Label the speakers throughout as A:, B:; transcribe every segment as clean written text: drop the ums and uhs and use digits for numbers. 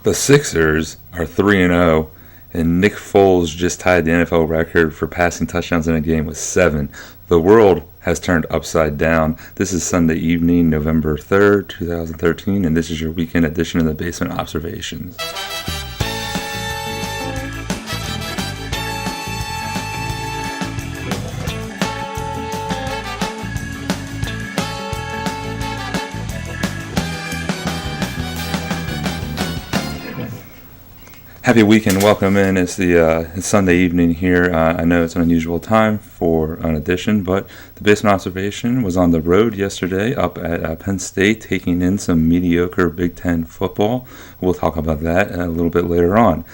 A: The Sixers are 3-0, and Nick Foles just tied the NFL record for passing touchdowns in a game with 7. The world has turned upside down. This is Sunday evening, November 3rd, 2013, and this is your weekend edition of the Basement Observations. Happy weekend. Welcome in. It's it's Sunday evening here. I know it's an unusual time for an edition, but the Basement Observation was on the road yesterday up at Penn State, taking in some mediocre Big Ten football. We'll talk about that a little bit later on.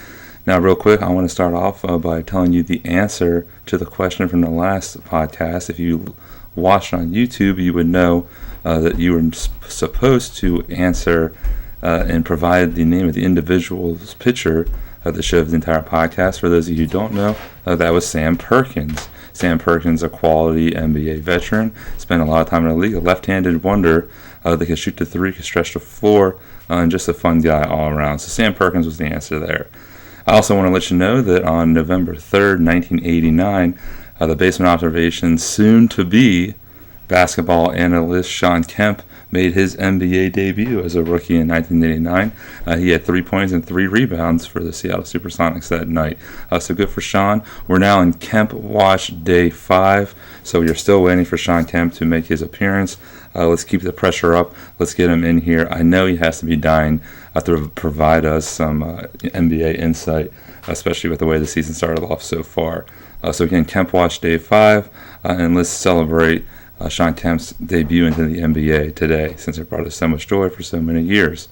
A: Now, real quick, I want to start off by telling you the answer to the question from the last podcast. If you watched on YouTube, you would know that you were supposed to answer and provide the name of the individual's pitcher that shows the entire podcast. For those of you who don't know, that was Sam Perkins. Sam Perkins, a quality NBA veteran, spent a lot of time in the league, a left-handed wonder that could shoot the three, could stretch the floor, and just a fun guy all around. So Sam Perkins was the answer there. I also want to let you know that on November 3rd, 1989, the Basement Observation soon-to-be basketball analyst Shawn Kemp made his NBA debut as a rookie in 1989. He had 3 points and 3 rebounds for the Seattle Supersonics that night. So good for Shawn. We're now in Kemp Watch Day 5, so we are still waiting for Shawn Kemp to make his appearance. Let's keep the pressure up. Let's get him in here. I know he has to be dying to provide us some NBA insight, especially with the way the season started off so far. So again, Kemp Watch Day 5, and let's celebrate Shawn Kemp's debut into the NBA today, since it brought us so much joy for so many years.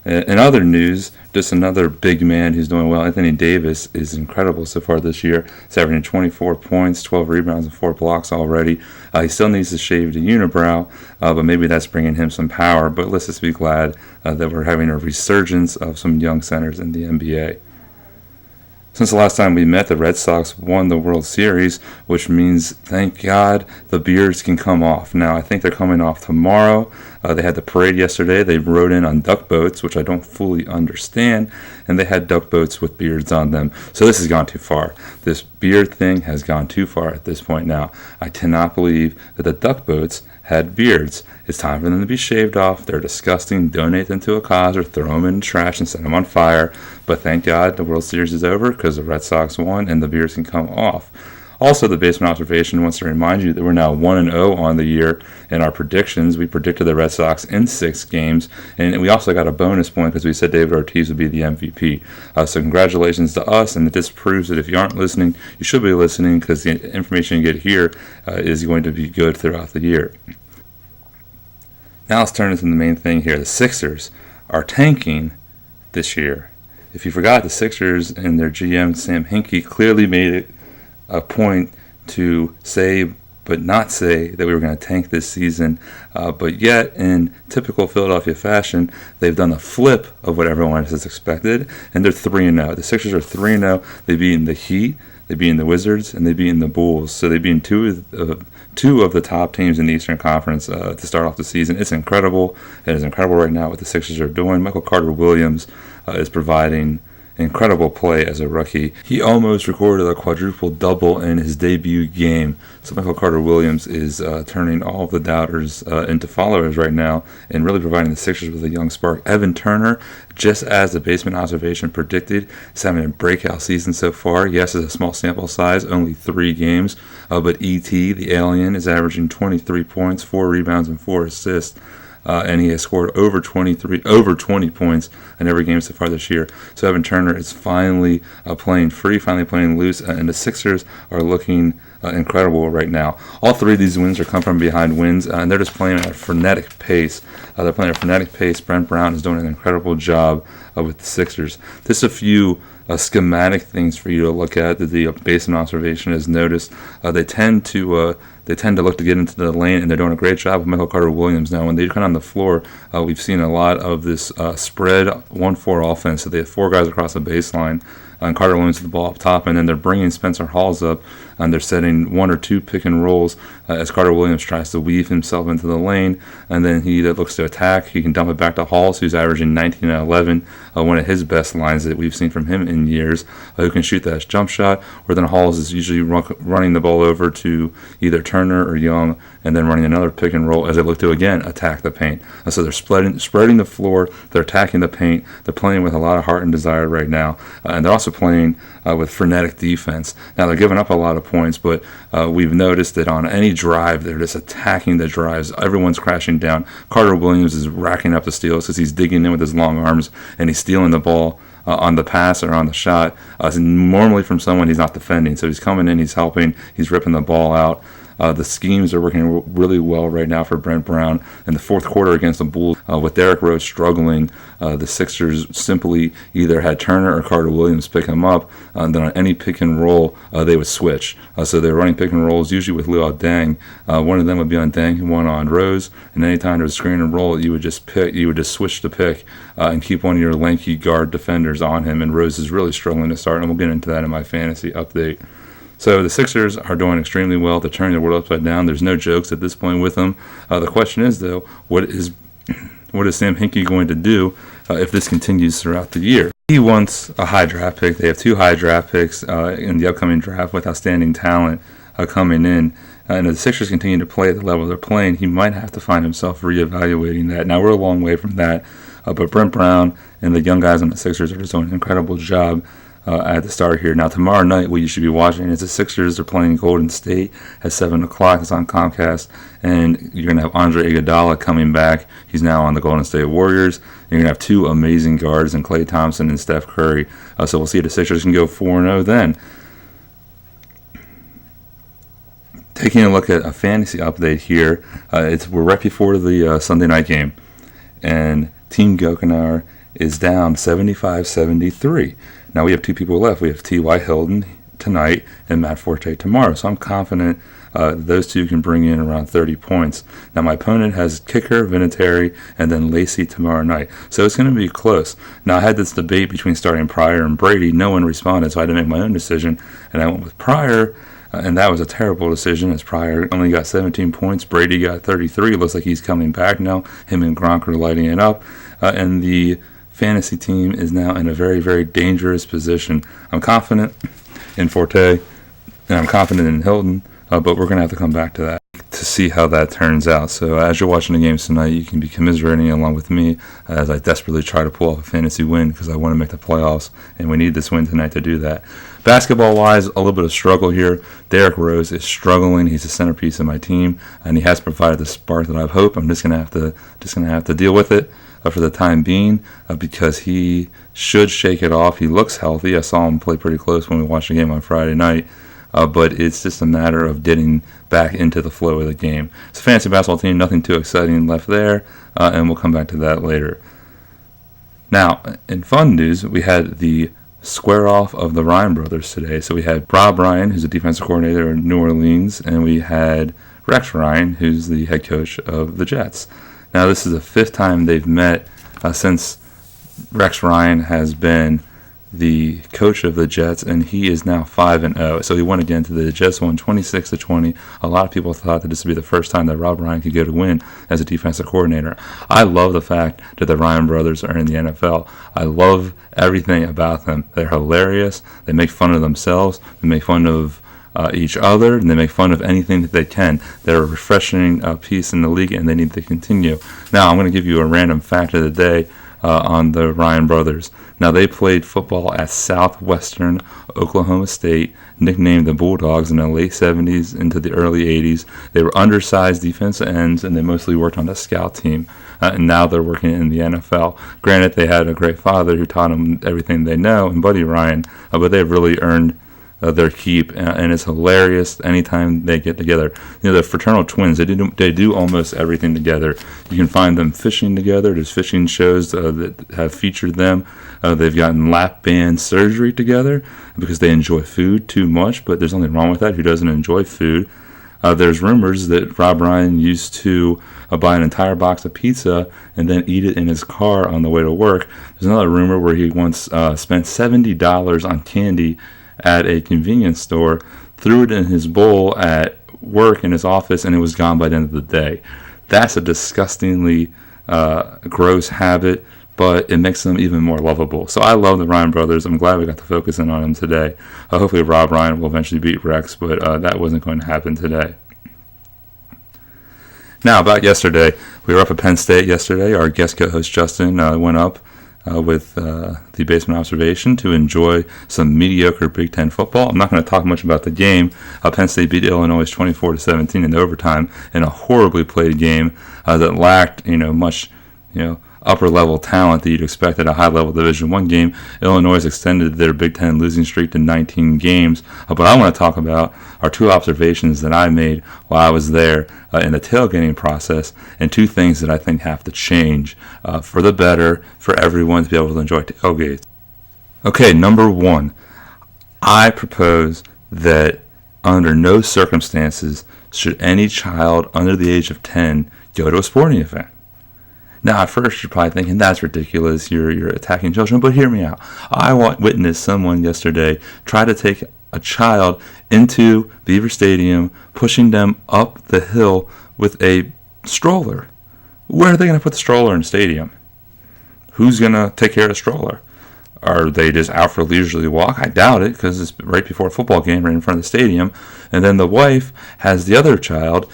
A: In other news, just another big man who's doing well. Anthony Davis is incredible so far this year. He's averaging 24 points, 12 rebounds, and 4 blocks already. He still needs to shave the unibrow, but maybe that's bringing him some power. But let's just be glad that we're having a resurgence of some young centers in the NBA. Since the last time we met, the Red Sox won the World Series, which means, thank God, the beards can come off. Now, I think they're coming off tomorrow. They had the parade yesterday. They rode in on duck boats, which I don't fully understand, and they had duck boats with beards on them. So this has gone too far. This beard thing has gone too far at this point now. I cannot believe that the duck boats had beards. It's time for them to be shaved off. They're disgusting. Donate them to a cause or throw them in the trash and set them on fire. But thank God the World Series is over because the Red Sox won and the beards can come off. Also, the Basement Observation wants to remind you that we're now 1-0 on the year in our predictions. We predicted the Red Sox in 6 games, and we also got a bonus point because we said David Ortiz would be the MVP. So congratulations to us, and this proves that if you aren't listening, you should be listening because the information you get here is going to be good throughout the year. Now let's turn into the main thing here. The Sixers are tanking this year. If you forgot, the Sixers and their GM, Sam Hinkie, clearly made it a point to say but not say that we were going to tank this season. But yet, in typical Philadelphia fashion, they've done a flip of what everyone has expected, and they're 3-0. The Sixers are 3-0. They've beaten the Heat, they've beaten the Wizards, and they've beaten the Bulls. So they've beaten two of the top teams in the Eastern Conference to start off the season. It's incredible. It is incredible right now what the Sixers are doing. Michael Carter-Williams is providing incredible play as a rookie. He almost recorded a quadruple double in his debut game. So Michael Carter-Williams is turning all of the doubters into followers right now and really providing the Sixers with a young spark. Evan Turner, just as the Basement Observation predicted, is having a breakout season so far. Yes, it's a small sample size, only 3 games, but E.T., the alien, is averaging 23 points, 4 rebounds, and 4 assists. And he has scored over 20 points in every game so far this year. So Evan Turner is finally playing free, finally playing loose, and the Sixers are looking incredible right now. All 3 of these wins are come from behind wins, and they're just playing at a frenetic pace. Brent Brown is doing an incredible job with the Sixers. Just a few schematic things for you to look at that the Basement Observation has noticed. They tend to look to get into the lane, and they're doing a great job with Michael Carter-Williams. Now, when they come on the floor, we've seen a lot of this spread 1-4 offense. So they have 4 guys across the baseline, and Carter Williams with the ball up top, and then they're bringing Spencer Hawes up, and they're setting one or two pick and rolls as Carter Williams tries to weave himself into the lane, and then he either looks to attack, he can dump it back to Hawes, who's averaging 19 and 11, one of his best lines that we've seen from him in years, who can shoot that jump shot, or then Hawes is usually running the ball over to either Turner or Young, and then running another pick and roll as they look to again attack the paint. So they're spreading the floor, they're attacking the paint, they're playing with a lot of heart and desire right now, and they're also playing with frenetic defense. Now they're giving up a lot of points, but we've noticed that on any drive they're just attacking the drives. Everyone's crashing down. Carter Williams is racking up the steals because he's digging in with his long arms and he's stealing the ball on the pass or on the shot, normally from someone he's not defending. So he's coming in, he's helping, he's ripping the ball out. The schemes are working really well right now for Brent Brown. In the fourth quarter against the Bulls, with Derrick Rose struggling, the Sixers simply either had Turner or Carter Williams pick him up, and then on any pick and roll, they would switch. So they're running pick and rolls, usually with Luol Deng. One of them would be on Deng, one on Rose, and anytime there was a screen and roll, you would just switch the pick and keep one of your lanky guard defenders on him, and Rose is really struggling to start, and we'll get into that in my fantasy update. So the Sixers are doing extremely well. They're turning the world upside down. There's no jokes at this point with them. The question is, though, what is Sam Hinkie going to do if this continues throughout the year? He wants a high draft pick. They have 2 high draft picks in the upcoming draft with outstanding talent coming in. And if the Sixers continue to play at the level they're playing, he might have to find himself reevaluating that. Now, we're a long way from that, but Brent Brown and the young guys on the Sixers are just doing an incredible job at the start here. Now, tomorrow night, what you should be watching is the Sixers are playing Golden State at 7 o'clock. It's on Comcast, and you're going to have Andre Iguodala coming back. He's now on the Golden State Warriors. You're going to have 2 amazing guards in Klay Thompson and Steph Curry. So we'll see if the Sixers can go 4-0 then. Taking a look at a fantasy update here, we're right before the Sunday night game, and Team Gokenar is down 75-73. Now we have 2 people left. We have T.Y. Hilton tonight and Matt Forte tomorrow. So I'm confident those 2 can bring in around 30 points. Now my opponent has kicker, Vinatieri, and then Lacey tomorrow night. So it's going to be close. Now I had this debate between starting Pryor and Brady. No one responded, so I had to make my own decision, and I went with Pryor. And that was a terrible decision as Pryor only got 17 points. Brady got 33. Looks like he's coming back now. Him and Gronk are lighting it up. And the fantasy team is now in a very, very dangerous position. I'm confident in Forte, and I'm confident in Hilton, but we're going to have to come back to that to see how that turns out. So as you're watching the games tonight, you can be commiserating along with me as I desperately try to pull off a fantasy win because I want to make the playoffs, and we need this win tonight to do that. Basketball-wise, a little bit of struggle here. Derrick Rose is struggling. He's the centerpiece of my team, and he has provided the spark that I've hoped. I'm just going to have to deal with it for the time being because he should shake it off. He looks healthy. I saw him play pretty close when we watched the game on Friday night, but it's just a matter of getting back into the flow of the game. It's a fantasy basketball team, nothing too exciting left there, and we'll come back to that later. Now, in fun news, we had the square off of the Ryan brothers today. So we had Rob Ryan, who's a defensive coordinator in New Orleans, and we had Rex Ryan, who's the head coach of the Jets. Now, this is the 5th time they've met since Rex Ryan has been the coach of the Jets, and he is now 5-0. So he went again to the Jets, won 26-20. A lot of people thought that this would be the first time that Rob Ryan could get a win as a defensive coordinator. I love the fact that the Ryan brothers are in the NFL. I love everything about them. They're hilarious. They make fun of themselves. They make fun of each other, and they make fun of anything that they can. They're a refreshing piece in the league, and they need to continue. Now, I'm going to give you a random fact of the day on the Ryan brothers. Now, they played football at Southwestern Oklahoma State, nicknamed the Bulldogs, in the late 70s into the early 80s. They were undersized defensive ends, and they mostly worked on the scout team. And now they're working in the NFL. Granted, they had a great father who taught them everything they know, and Buddy Ryan, but they've really earned their keep, and it's hilarious anytime they get together. You know, the fraternal twins, they do almost everything together. You can find them fishing together. There's fishing shows that have featured them. They've gotten lap band surgery together because they enjoy food too much, but there's nothing wrong with that. Who doesn't enjoy food? There's rumors that Rob Ryan used to buy an entire box of pizza and then eat it in his car on the way to work. There's another rumor where he once spent $70 on candy at a convenience store, threw it in his bowl at work in his office, and it was gone by the end of the day. That's a disgustingly gross habit, but it makes them even more lovable. So I love the Ryan brothers. I'm glad we got to focus in on them today. Hopefully Rob Ryan will eventually beat Rex, but that wasn't going to happen today. Now, about yesterday, we were up at Penn State yesterday. Our guest co-host Justin went up with the Basement Observation to enjoy some mediocre Big Ten football. I'm not going to talk much about the game. Penn State beat Illinois 24-17 in overtime in a horribly played game that lacked, much, upper level talent that you'd expect at a high level Division I game. Illinois extended their Big Ten losing streak to 19 games. But I want to talk about are two observations that I made while I was there in the tailgating process, and two things that I think have to change for the better for everyone to be able to enjoy tailgates. Okay, number one, I propose that under no circumstances should any child under the age of 10 go to a sporting event. Now, at first, you're probably thinking, that's ridiculous, you're attacking children, but hear me out. I witnessed someone yesterday try to take a child into Beaver Stadium, pushing them up the hill with a stroller. Where are they going to put the stroller in the stadium? Who's going to take care of the stroller? Are they just out for a leisurely walk? I doubt it, because it's right before a football game right in front of the stadium. And then the wife has the other child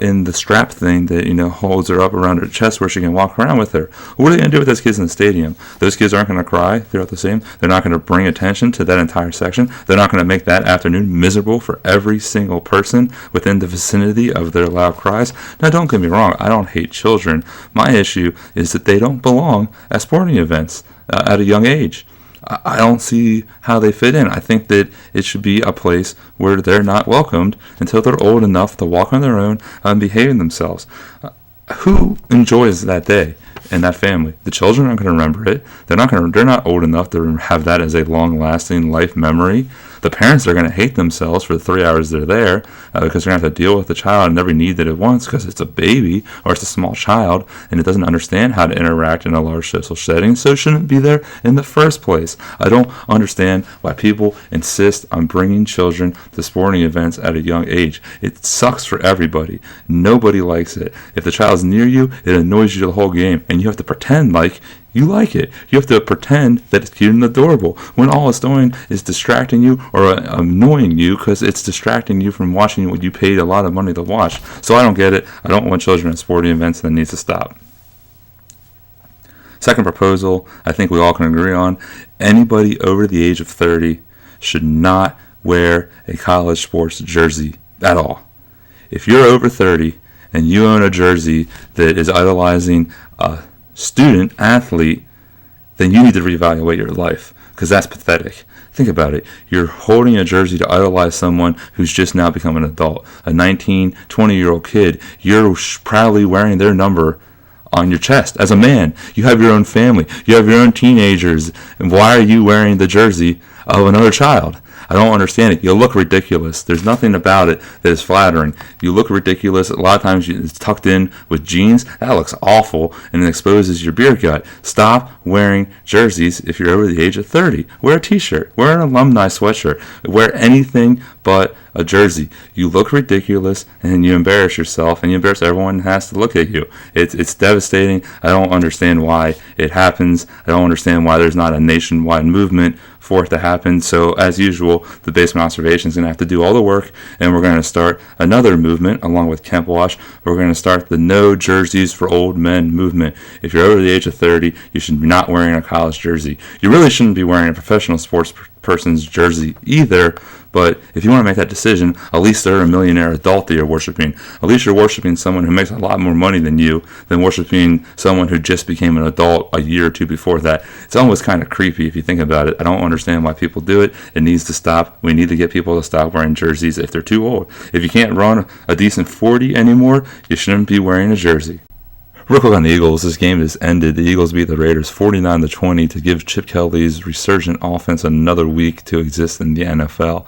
A: in the strap thing that, holds her up around her chest where she can walk around with her. What are they going to do with those kids in the stadium? Those kids aren't going to cry throughout the stadium. They're not going to bring attention to that entire section. They're not going to make that afternoon miserable for every single person within the vicinity of their loud cries. Now, don't get me wrong. I don't hate children. My issue is that they don't belong at sporting events at a young age. I don't see how they fit in. I think that it should be a place where they're not welcomed until they're old enough to walk on their own and behave themselves. Who enjoys that day in that family? The children aren't going to remember it. They're not old enough to have that as a long-lasting life memory. The parents are going to hate themselves for the 3 hours they're there because they're going to have to deal with the child and every need that it wants because it's a baby or it's a small child and it doesn't understand how to interact in a large social setting, so it shouldn't be there in the first place. I don't understand why people insist on bringing children to sporting events at a young age. It sucks for everybody. Nobody likes it. If the child's near you, it annoys you the whole game, and you have to pretend like you like it. You have to pretend that it's cute and adorable when all it's doing is distracting you or annoying you because it's distracting you from watching what you paid a lot of money to watch. So I don't get it. I don't want children at sporting events, and it needs to stop. Second proposal, I think we all can agree on. Anybody over the age of 30 should not wear a college sports jersey at all. If you're over 30 and you own a jersey that is idolizing a student athlete, then you need to reevaluate your life because that's pathetic. Think about it. You're holding a jersey to idolize someone who's just now become an adult, a 19, 20-year-old kid. You're proudly wearing their number on your chest. As a man, you have your own family. You have your own teenagers. And why are you wearing the jersey of another child? I don't understand it. You look ridiculous. There's nothing about it that is flattering. You look ridiculous. A lot of times it's tucked in with jeans. That looks awful, and it exposes your beer gut. Stop wearing jerseys if you're over the age of 30. Wear a t-shirt. Wear an alumni sweatshirt. Wear anything but a jersey. You look ridiculous, and you embarrass yourself, and you embarrass everyone who has to look at you. It's devastating. I don't understand why it happens. I don't understand why there's not a nationwide movement for it to happen. So as usual, the Basement Observation is going to have to do all the work, and we're going to start another movement along with Kemp. We're going to start the No Jerseys for Old Men movement. If you're over the age of 30, you should be not wearing a college jersey. You really shouldn't be wearing a professional sports person's jersey either, but if you want to make that decision, at least they're a millionaire adult that you're worshiping. At least you're worshiping someone who makes a lot more money than you than worshiping someone who just became an adult a year or two before that. It's almost kind of creepy if you think about it. I don't understand why people do it. It needs to stop. We need to get people to stop wearing jerseys if they're too old. If you can't run a decent 40 anymore, you shouldn't be wearing a jersey. Real quick on the Eagles, this game is ended. The Eagles beat the Raiders 49-20 to give Chip Kelly's resurgent offense another week to exist in the NFL.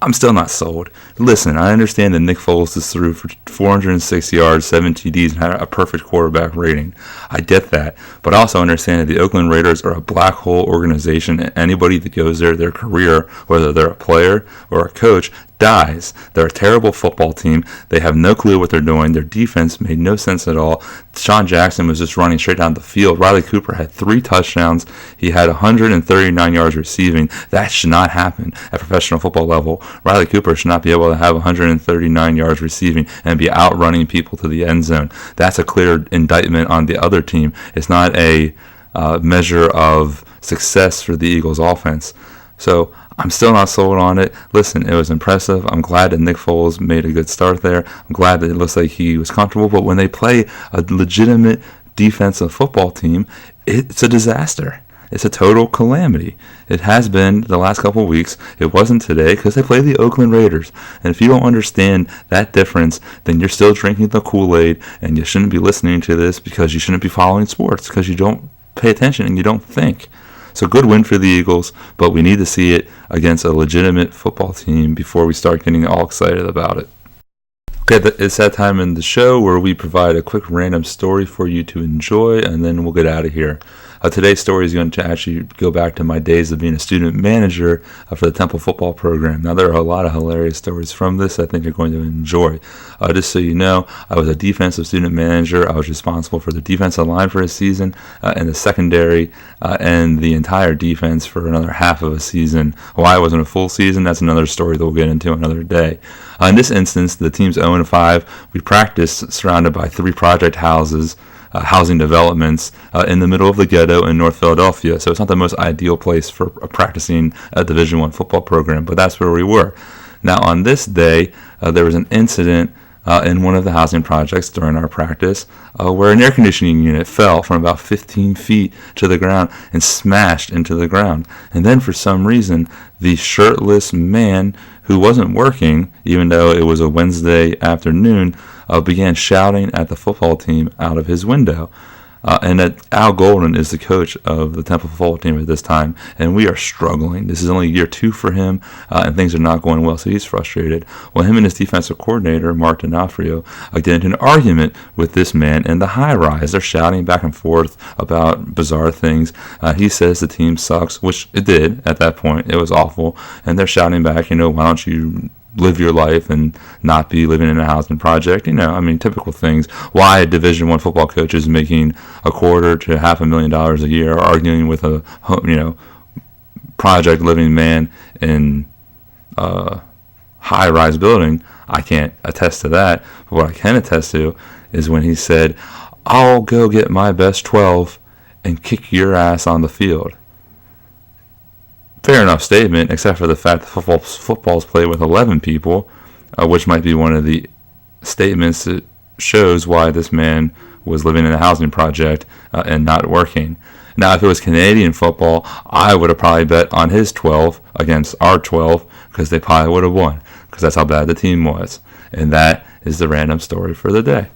A: I'm still not sold. Listen, I understand that Nick Foles is through for 406 yards, 7 TDs, and had a perfect quarterback rating. I get that. But I also understand that the Oakland Raiders are a black hole organization, and anybody that goes there, their career, whether they're a player or a coach, dies. They're a terrible football team. They have no clue what they're doing. Their defense made no sense at all. Shawn Jackson was just running straight down the field. Riley Cooper had 3 touchdowns. He had 139 yards receiving. That should not happen at professional football level. Riley Cooper should not be able to have 139 yards receiving and be outrunning people to the end zone. That's a clear indictment on the other team. It's not a measure of success for the Eagles offense. So I'm still not sold on it. Listen, it was impressive. I'm glad that Nick Foles made a good start there. I'm glad that it looks like he was comfortable. But when they play a legitimate defensive football team, it's a disaster. It's a total calamity. It has been the last couple of weeks. It wasn't today because they play the Oakland Raiders. And if you don't understand that difference, then you're still drinking the Kool-Aid, and you shouldn't be listening to this because you shouldn't be following sports because you don't pay attention and you don't think. So good win for the Eagles, but we need to see it against a legitimate football team before we start getting all excited about it. Okay, it's that time in the show where we provide a quick random story for you to enjoy, and then we'll get out of here. Today's story is going to actually go back to my days of being a student manager for the Temple football program. Now, there are a lot of hilarious stories from this I think you're going to enjoy. Just so you know, I was a defensive student manager. I was responsible for the defensive line for a season and the secondary and the entire defense for another half of a season. Why it wasn't a full season, that's another story that we'll get into another day. In this instance, the team's 0-5. We practiced surrounded by 3 project houses, housing developments in the middle of the ghetto in North Philadelphia. So it's not the most ideal place for practicing a Division I football program, but that's where we were. Now, on this day, there was an incident in one of the housing projects during our practice where an air conditioning unit fell from about 15 feet to the ground and smashed into the ground. And then for some reason, the shirtless man who wasn't working, even though it was a Wednesday afternoon, began shouting at the football team out of his window. And that Al Golden is the coach of the Temple football team at this time, and we are struggling. This is only year 2 for him, and things are not going well, so he's frustrated. Well, him and his defensive coordinator, Mark D'Onofrio, get into an argument with this man in the high-rise. They're shouting back and forth about bizarre things. He says the team sucks, which it did at that point. It was awful, and they're shouting back, why don't you live your life and not be living in a housing project, typical things. Why a Division I football coach is making $250,000 to $500,000 a year, arguing with a project living man in a high-rise building. I can't attest to that, but what I can attest to is when he said, "I'll go get my best 12 and kick your ass on the field." Fair enough statement, except for the fact that football's played with 11 people, which might be one of the statements that shows why this man was living in a housing project and not working. Now, if it was Canadian football, I would have probably bet on his 12 against our 12 because they probably would have won because that's how bad the team was. And that is the random story for the day.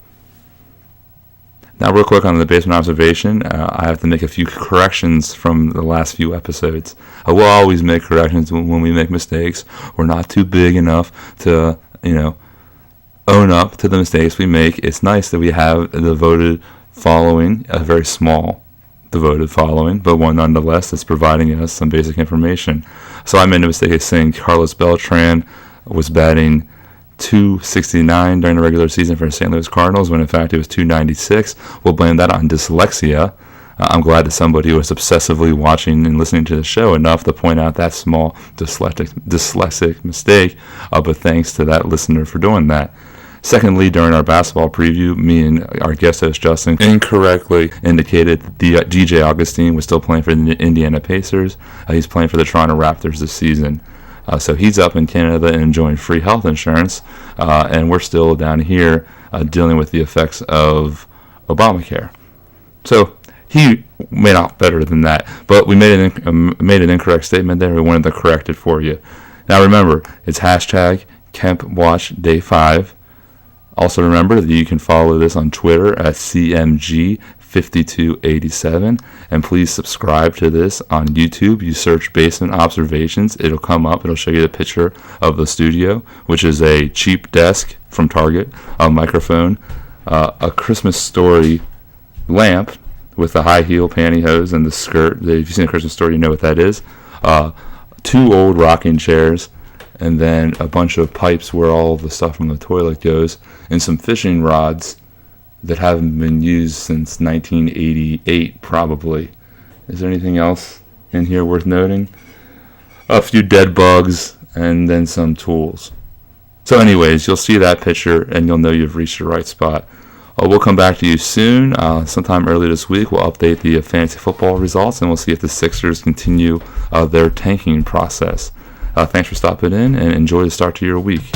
A: Now, real quick on the Bayesian Observation, I have to make a few corrections from the last few episodes. We'll always make corrections when we make mistakes. We're not too big enough to, own up to the mistakes we make. It's nice that we have a devoted following, a very small devoted following, but one nonetheless that's providing us some basic information. So I made a mistake of saying Carlos Beltran was batting .269 during the regular season for the St. Louis Cardinals, when in fact it was .296. We'll blame that on dyslexia. I'm glad that somebody was obsessively watching and listening to the show enough to point out that small dyslexic mistake, but thanks to that listener for doing that. Secondly, during our basketball preview, me and our guest host Justin incorrectly indicated that DJ Augustine was still playing for the Indiana Pacers. He's playing for the Toronto Raptors this season. So he's up in Canada and enjoying free health insurance, and we're still down here dealing with the effects of Obamacare. So he made out better than that, but we made an incorrect statement there. We wanted to correct it for you. Now remember, it's hashtag Kemp Watch Day 5. Also remember that you can follow this on Twitter at CMG 5287. And please subscribe to this on YouTube. You search Basement Observations. It'll come up. It'll show you the picture of the studio, which is a cheap desk from Target, a microphone, a Christmas Story lamp with the high heel pantyhose and the skirt. If you've seen a Christmas Story, you know what that is. 2 old rocking chairs, and then a bunch of pipes where all of the stuff from the toilet goes, and some fishing rods that haven't been used since 1988 probably. Is there anything else in here worth noting? A few dead bugs, and then some tools. So anyways, you'll see that picture and you'll know you've reached the right spot. We'll come back to you soon. Sometime early this week, we'll update the fantasy football results, and we'll see if the Sixers continue their tanking process. Thanks for stopping in, and enjoy the start to your week.